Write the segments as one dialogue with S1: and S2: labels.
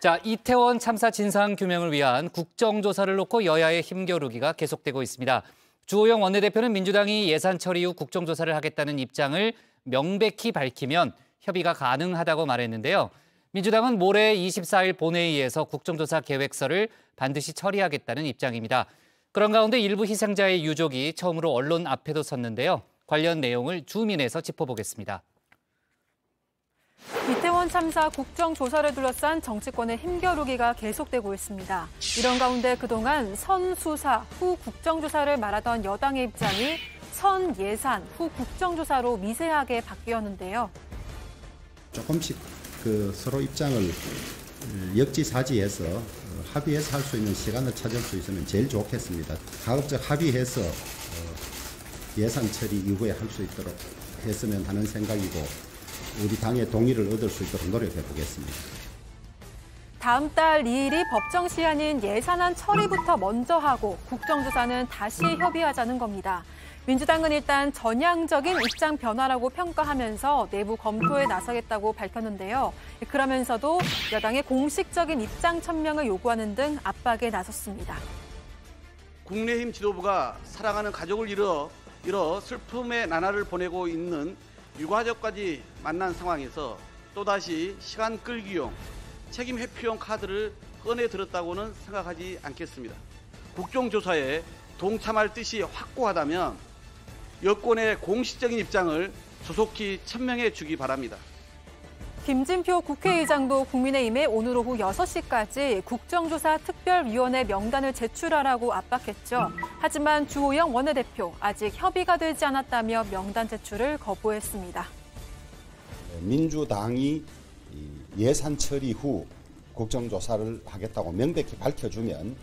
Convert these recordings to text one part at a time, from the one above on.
S1: 자, 이태원 참사 진상 규명을 위한 국정조사를 놓고 여야의 힘겨루기가 계속되고 있습니다. 주호영 원내대표는 민주당이 예산 처리 후 국정조사를 하겠다는 입장을 명백히 밝히면 협의가 가능하다고 말했는데요. 민주당은 모레 24일 본회의에서 국정조사 계획서를 반드시 처리하겠다는 입장입니다. 그런 가운데 일부 희생자의 유족이 처음으로 언론 앞에도 섰는데요. 관련 내용을 주민에서 짚어보겠습니다.
S2: 이태원 참사 국정조사를 둘러싼 정치권의 힘겨루기가 계속되고 있습니다. 이런 가운데 그동안 선수사 후 국정조사를 말하던 여당의 입장이 선예산 후 국정조사로 미세하게 바뀌었는데요.
S3: 조금씩 서로 입장을 역지사지해서 합의해서 할 수 있는 시간을 찾을 수 있으면 제일 좋겠습니다. 가급적 합의해서 예산 처리 이후에 할 수 있도록 했으면 하는 생각이고 우리 당의 동의를 얻을 수 있도록 노력해 보겠습니다.
S2: 다음 달 2일이 법정 시한인 예산안 처리부터 먼저 하고 국정조사는 다시 협의하자는 겁니다. 민주당은 일단 전향적인 입장 변화라고 평가하면서 내부 검토에 나서겠다고 밝혔는데요. 그러면서도 여당의 공식적인 입장 천명을 요구하는 등 압박에 나섰습니다.
S4: 국민의힘 지도부가 사랑하는 가족을 잃어 슬픔의 나날을 보내고 있는 유가족까지 만난 상황에서 또다시 시간 끌기용, 책임 회피용 카드를 꺼내 들었다고는 생각하지 않겠습니다. 국정조사에 동참할 뜻이 확고하다면 여권의 공식적인 입장을 조속히 천명해 주기 바랍니다.
S2: 김진표 국회의장도 국민의힘에 오늘 오후 6시까지 국정조사 특별위원회 명단을 제출하라고 압박했죠. 하지만 주호영 원내대표 아직 협의가 되지 않았다며 명단 제출을 거부했습니다.
S3: 민주당이 예산 처리 후 국정조사를 하겠다고 명백히 밝혀주면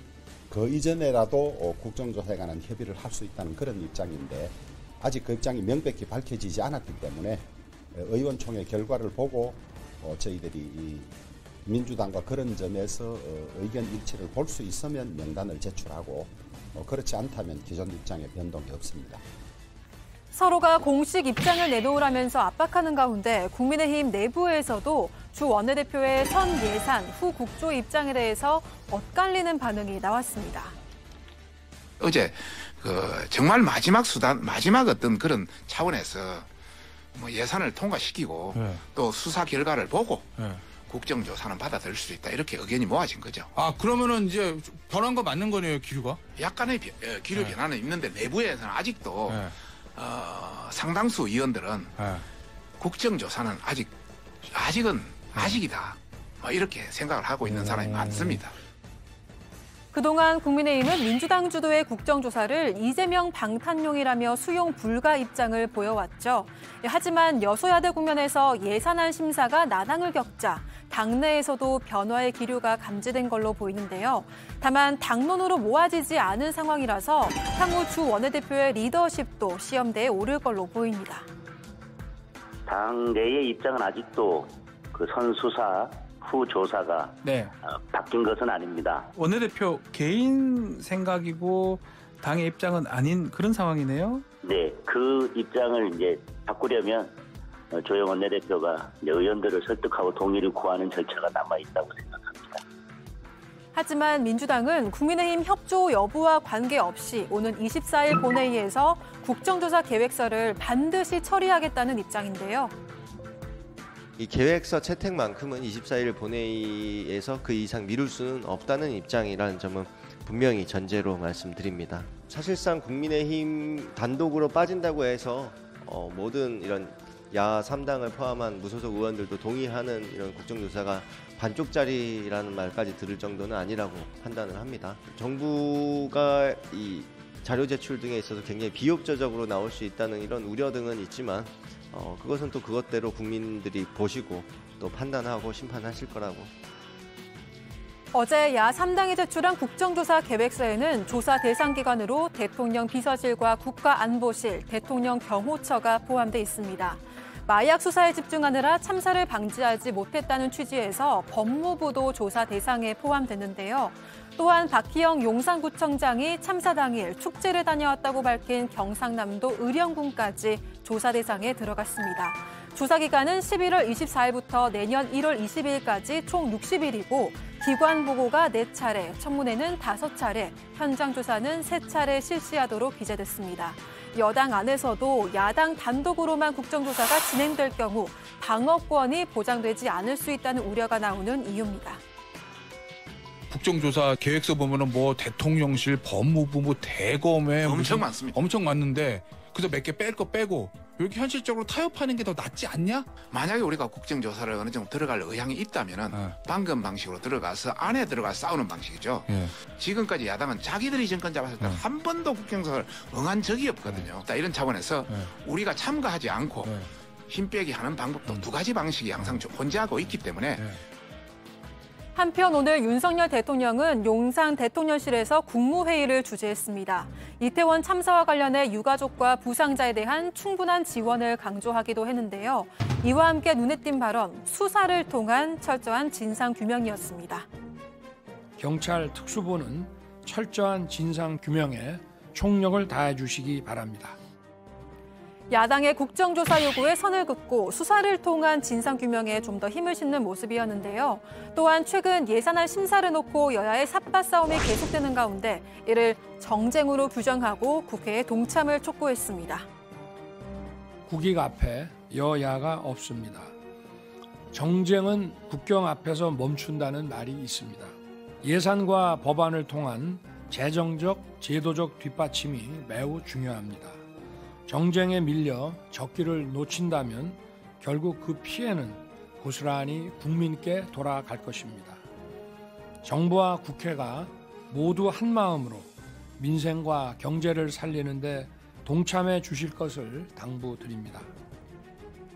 S3: 그 이전에라도 국정조사에 관한 협의를 할 수 있다는 그런 입장인데 아직 그 입장이 명백히 밝혀지지 않았기 때문에 의원총회 결과를 보고 저희들이 민주당과 그런 점에서 의견 일치를 볼 수 있으면 명단을 제출하고 그렇지 않다면 기존 입장에 변동이 없습니다.
S2: 서로가 공식 입장을 내놓으라면서 압박하는 가운데 국민의힘 내부에서도 주 원내대표의 선 예산 후 국조 입장에 대해서 엇갈리는 반응이 나왔습니다.
S5: 어제 정말 마지막 수단, 마지막 어떤 그런 차원에서 예산을 통과시키고 또 수사 결과를 보고 국정조사는 받아들일 수 있다 이렇게 의견이 모아진 거죠.
S6: 아 그러면은 이제 변한 거 맞는 거네요, 기류가?
S5: 약간의 기류 변화는 있는데 내부에서는 아직도 상당수 의원들은 국정조사는 아직은 아직이다 이렇게 생각을 하고 있는 사람이 많습니다.
S2: 그동안 국민의힘은 민주당 주도의 국정조사를 이재명 방탄용이라며 수용 불가 입장을 보여왔죠. 하지만 여소야대 국면에서 예산안 심사가 난항을 겪자 당내에서도 변화의 기류가 감지된 걸로 보이는데요. 다만 당론으로 모아지지 않은 상황이라서 향후 주 원내대표의 리더십도 시험대에 오를 걸로 보입니다.
S7: 당 내의 입장은 아직도 선수사 후 조사가 바뀐 것은 아닙니다.
S8: 원내대표 개인 생각이고 당의 입장은 아닌 그런 상황이네요.
S7: 네, 그 입장을 이제 바꾸려면 조영 원내대표가 의원들을 설득하고 동의를 구하는 절차가 남아있다고 생각합니다.
S2: 하지만 민주당은 국민의힘 협조 여부와 관계없이 오는 24일 본회의에서 국정조사 계획서를 반드시 처리하겠다는 입장인데요.
S9: 이 계획서 채택만큼은 24일 본회의에서 그 이상 미룰 수는 없다는 입장이라는 점은 분명히 전제로 말씀드립니다. 사실상 국민의힘 단독으로 빠진다고 해서 모든 이런 야하 3당을 포함한 무소속 의원들도 동의하는 이런 국정조사가 반쪽짜리라는 말까지 들을 정도는 아니라고 판단을 합니다. 정부가 이 자료 제출 등에 있어서 굉장히 비협조적으로 나올 수 있다는 이런 우려 등은 있지만 그것은 또 그것대로 국민들이 보시고 또 판단하고 심판하실 거라고.
S2: 어제 야 3당이 제출한 국정조사 계획서에는 조사 대상 기관으로 대통령 비서실과 국가안보실, 대통령 경호처가 포함돼 있습니다. 마약 수사에 집중하느라 참사를 방지하지 못했다는 취지에서 법무부도 조사 대상에 포함됐는데요. 또한 박희영 용산구청장이 참사 당일 축제를 다녀왔다고 밝힌 경상남도 의령군까지 조사 대상에 들어갔습니다. 조사 기간은 11월 24일부터 내년 1월 20일까지 총 60일이고 기관 보고가 4차례, 청문회는 5차례, 현장 조사는 3차례 실시하도록 기재됐습니다. 여당 안에서도 야당 단독으로만 국정조사가 진행될 경우 방어권이 보장되지 않을 수 있다는 우려가 나오는 이유입니다.
S6: 국정조사 계획서 보면은 뭐 대통령실, 법무부, 뭐 대검에
S5: 엄청 많습니다.
S6: 엄청 많는데 그래서 몇 개 뺄 거 빼고 이렇게 현실적으로 타협하는 게 더 낫지 않냐?
S5: 만약에 우리가 국정조사를 어느 정도 들어갈 의향이 있다면은 방금 방식으로 들어가서 안에 들어가서 싸우는 방식이죠. 지금까지 야당은 자기들이 정권 잡았을 때 한 번도 국정조사를 응한 적이 없거든요. 이런 차원에서 우리가 참가하지 않고 힘 빼기 하는 방법도 두 가지 방식이 항상 존재하고 있기 때문에
S2: 한편 오늘 윤석열 대통령은 용산 대통령실에서 국무회의를 주재했습니다. 이태원 참사와 관련해 유가족과 부상자에 대한 충분한 지원을 강조하기도 했는데요. 이와 함께 눈에 띈 발언, 수사를 통한 철저한 진상규명이었습니다.
S10: 경찰 특수부는 철저한 진상규명에 총력을 다해 주시기 바랍니다.
S2: 야당의 국정조사 요구에 선을 긋고 수사를 통한 진상규명에 좀 더 힘을 싣는 모습이었는데요. 또한 최근 예산안 심사를 놓고 여야의 삿바 싸움이 계속되는 가운데 이를 정쟁으로 규정하고 국회의 동참을 촉구했습니다.
S10: 국익 앞에 여야가 없습니다. 정쟁은 국경 앞에서 멈춘다는 말이 있습니다. 예산과 법안을 통한 재정적, 제도적 뒷받침이 매우 중요합니다. 정쟁에 밀려 적기를 놓친다면 결국 그 피해는 고스란히 국민께 돌아갈 것입니다. 정부와 국회가 모두 한마음으로 민생과 경제를 살리는 데 동참해 주실 것을 당부드립니다.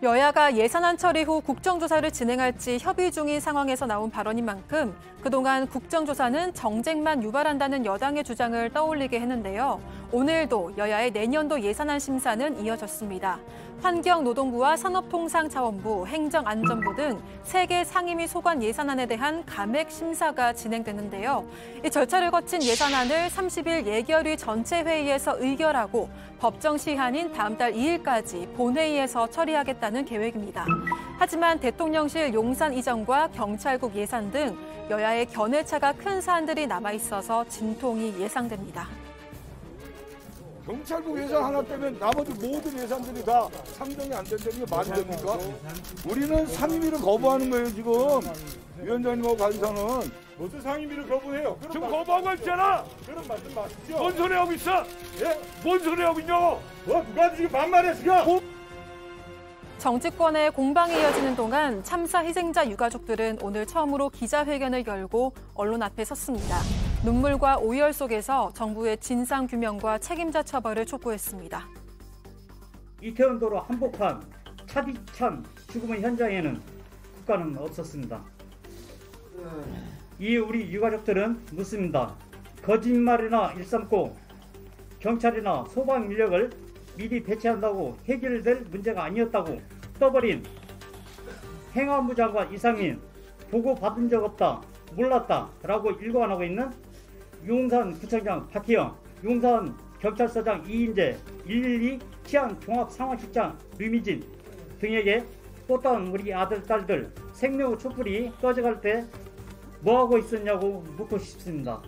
S2: 여야가 예산안 처리 후 국정조사를 진행할지 협의 중인 상황에서 나온 발언인 만큼 그동안 국정조사는 정쟁만 유발한다는 여당의 주장을 떠올리게 했는데요. 오늘도 여야의 내년도 예산안 심사는 이어졌습니다. 환경노동부와 산업통상자원부, 행정안전부 등 3개 상임위 소관 예산안에 대한 감액 심사가 진행됐는데요. 이 절차를 거친 예산안을 30일 예결위 전체 회의에서 의결하고 법정 시한인 다음 달 2일까지 본회의에서 처리하겠다는 계획입니다. 하지만 대통령실 용산 이전과 경찰국 예산 등 여야의 견해차가 큰 사안들이 남아있어서 진통이 예상됩니다.
S11: 경찰국 예산 하나 빼면 나머지 모든 예산들이 다 상정이 안 된다는 게 말이 됩니까? 우리는 상임위를 거부하는 거예요, 지금. 위원장님하고 간사는. 무슨 상임위를 거부해요? 지금 거부하고 있잖아! 그런 말씀 마시죠. 뭔 소리 하고 있어? 예? 뭔 소리 하고 있냐고? 누가 지금 반말했어?
S2: 정치권의 공방이 이어지는 동안 참사 희생자 유가족들은 오늘 처음으로 기자회견을 열고 언론 앞에 섰습니다. 눈물과 오열 속에서 정부의 진상규명과 책임자 처벌을 촉구했습니다.
S12: 이태원도로 한복판 차디찬 죽음의 현장에는 국가는 없었습니다. 이 우리 유가족들은 묻습니다. 거짓말이나 일삼고 경찰이나 소방 인력을 미리 배치한다고 해결될 문제가 아니었다고 떠버린 행안부 장관 이상민 보고받은 적 없다, 몰랐다 라고 일관하고 있는 용산구청장 박희영, 용산경찰서장 이인재, 112 치안종합상황실장 류미진 등에게 꽃다운 우리 아들, 딸들 생명의 촛불이 꺼져갈 때 뭐하고 있었냐고 묻고 싶습니다.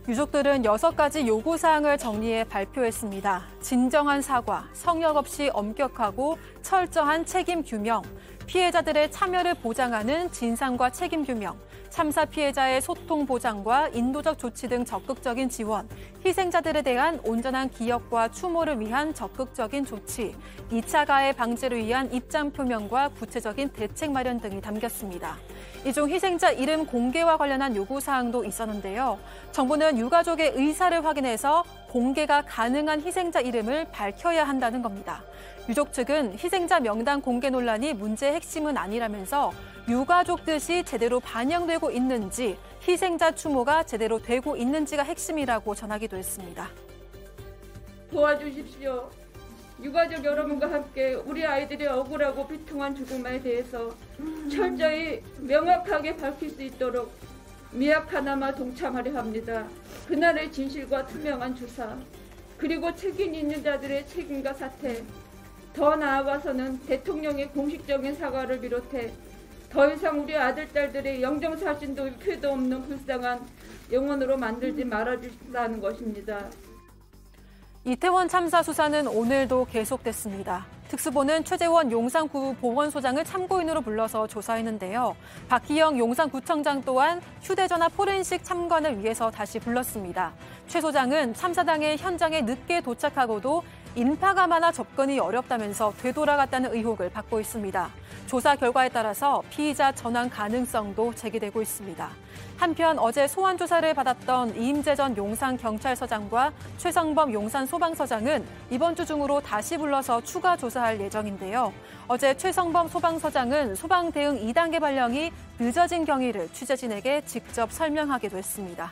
S2: 유족들은 6가지 요구사항을 정리해 발표했습니다. 진정한 사과, 성역 없이 엄격하고 철저한 책임 규명, 피해자들의 참여를 보장하는 진상과 책임 규명, 참사 피해자의 소통 보장과 인도적 조치 등 적극적인 지원, 희생자들에 대한 온전한 기억과 추모를 위한 적극적인 조치, 2차 가해 방지를 위한 입장 표명과 구체적인 대책 마련 등이 담겼습니다. 이 중 희생자 이름 공개와 관련한 요구사항도 있었는데요. 정부는 유가족의 의사를 확인해서 공개가 가능한 희생자 이름을 밝혀야 한다는 겁니다. 유족 측은 희생자 명단 공개 논란이 문제의 핵심은 아니라면서 유가족 뜻이 제대로 반영되고 있는지, 희생자 추모가 제대로 되고 있는지가 핵심이라고 전하기도 했습니다.
S13: 도와주십시오. 유가족 여러분과 함께 우리 아이들의 억울하고 비통한 죽음에 대해서 철저히 명확하게 밝힐 수 있도록 미약 하나마 동참하려 합니다. 그날의 진실과 투명한 조사, 그리고 책임 있는 자들의 책임과 사퇴, 더 나아가서는 대통령의 공식적인 사과를 비롯해 더 이상 우리 아들, 딸들의 영정사진도 일표도 없는 불쌍한 영혼으로 만들지 말아주시라는 것입니다.
S2: 이태원 참사 수사는 오늘도 계속됐습니다. 특수본은 최재원 용산구 보건소장을 참고인으로 불러서 조사했는데요. 박희영 용산구청장 또한 휴대전화 포렌식 참관을 위해서 다시 불렀습니다. 최 소장은 참사 당일 현장에 늦게 도착하고도 인파가 많아 접근이 어렵다면서 되돌아갔다는 의혹을 받고 있습니다. 조사 결과에 따라서 피의자 전환 가능성도 제기되고 있습니다. 한편 어제 소환 조사를 받았던 이임재 전 용산경찰서장과 최성범 용산소방서장은 이번 주 중으로 다시 불러서 추가 조사할 예정인데요. 어제 최성범 소방서장은 소방 대응 2단계 발령이 늦어진 경위를 취재진에게 직접 설명하기도 했습니다.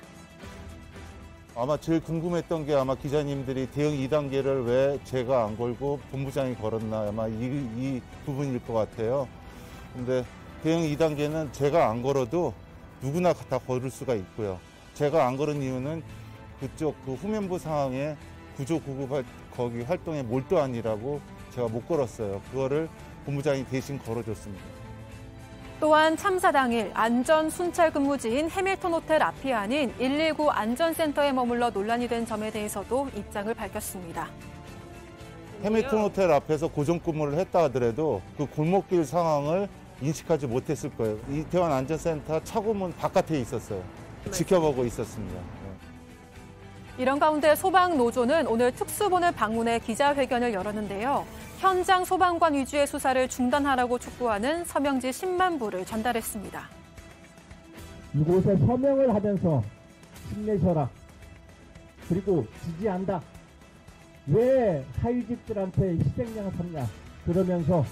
S14: 아마 제일 궁금했던 게 아마 기자님들이 대응 2단계를 왜 제가 안 걸고 본부장이 걸었나 아마 이 부분일 것 같아요. 근데 대응 2단계는 제가 안 걸어도 누구나 다 걸을 수가 있고요. 제가 안 걸은 이유는 그쪽 그 후면부 상황에 구조 구급 거기 활동에 몰두하니라고 제가 못 걸었어요. 그거를 본부장이 대신 걸어줬습니다.
S2: 또한 참사 당일 안전 순찰 근무지인 해밀턴 호텔 앞이 아닌 119 안전센터에 머물러 논란이 된 점에 대해서도 입장을 밝혔습니다.
S14: 해밀턴 호텔 앞에서 고정 근무를 했다 하더라도 그 골목길 상황을 인식하지 못했을 거예요. 이태원 안전센터 차고문 바깥에 있었어요. 지켜보고 있었습니다.
S2: 이런 가운데 소방노조는 오늘 특수본을 방문해 기자회견을 열었는데요. 현장 소방관 위주의 수사를 중단하라고 촉구하는 서명지 10만 부를 전달했습니다.
S15: 이곳에 서명을 하면서 힘내셔라. 그리고 지지한다. 왜 하위직들한테 희생양을 삼냐. 그러면서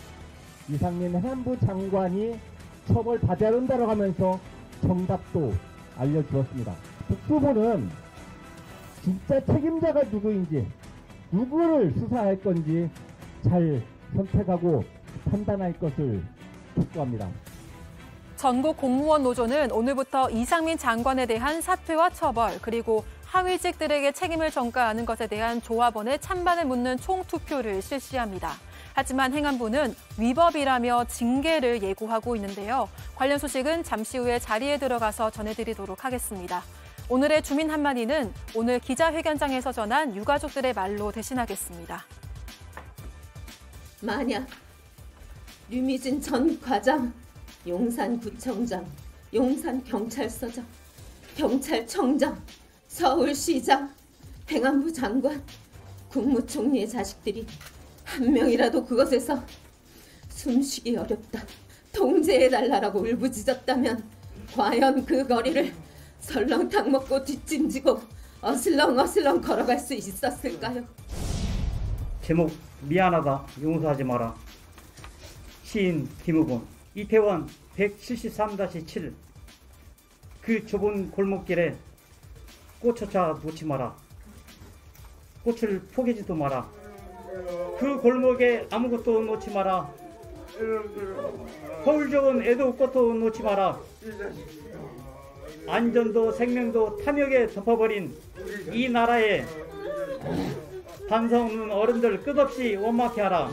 S15: 이상민 행안부 장관이 처벌받아야 한다고 하면서 정답도 알려주었습니다. 특수본은 진짜 책임자가 누구인지, 누구를 수사할 건지 잘 선택하고 판단할 것을 촉구합니다.
S2: 전국 공무원 노조는 오늘부터 이상민 장관에 대한 사퇴와 처벌, 그리고 하위직들에게 책임을 전가하는 것에 대한 조합원의 찬반을 묻는 총투표를 실시합니다. 하지만 행안부는 위법이라며 징계를 예고하고 있는데요. 관련 소식은 잠시 후에 자리에 들어가서 전해드리도록 하겠습니다. 오늘의 주민 한마디는 오늘 기자회견장에서 전한 유가족들의 말로 대신하겠습니다.
S16: 만약 류미진 전 과장, 용산구청장, 용산경찰서장, 경찰청장, 서울시장, 행안부 장관, 국무총리의 자식들이 한 명이라도 그것에서 숨쉬기 어렵다, 통제해달라고 울부짖었다면 과연 그 거리를 설렁탕 먹고 뒷짐지고 어슬렁어슬렁 걸어갈 수 있었을까요?
S12: 제목 미안하다 용서하지 마라. 시인 김우곤. 이태원 173-7 그 좁은 골목길에 꽃조차 놓지 마라. 꽃을 포개지도 마라. 그 골목에 아무것도 놓지 마라. 허울 좋은 애도꽃도 놓지 마라. 안전도 생명도 탐욕에 덮어버린 이 나라에 반성 없는 어른들 끝없이 원망케 하라.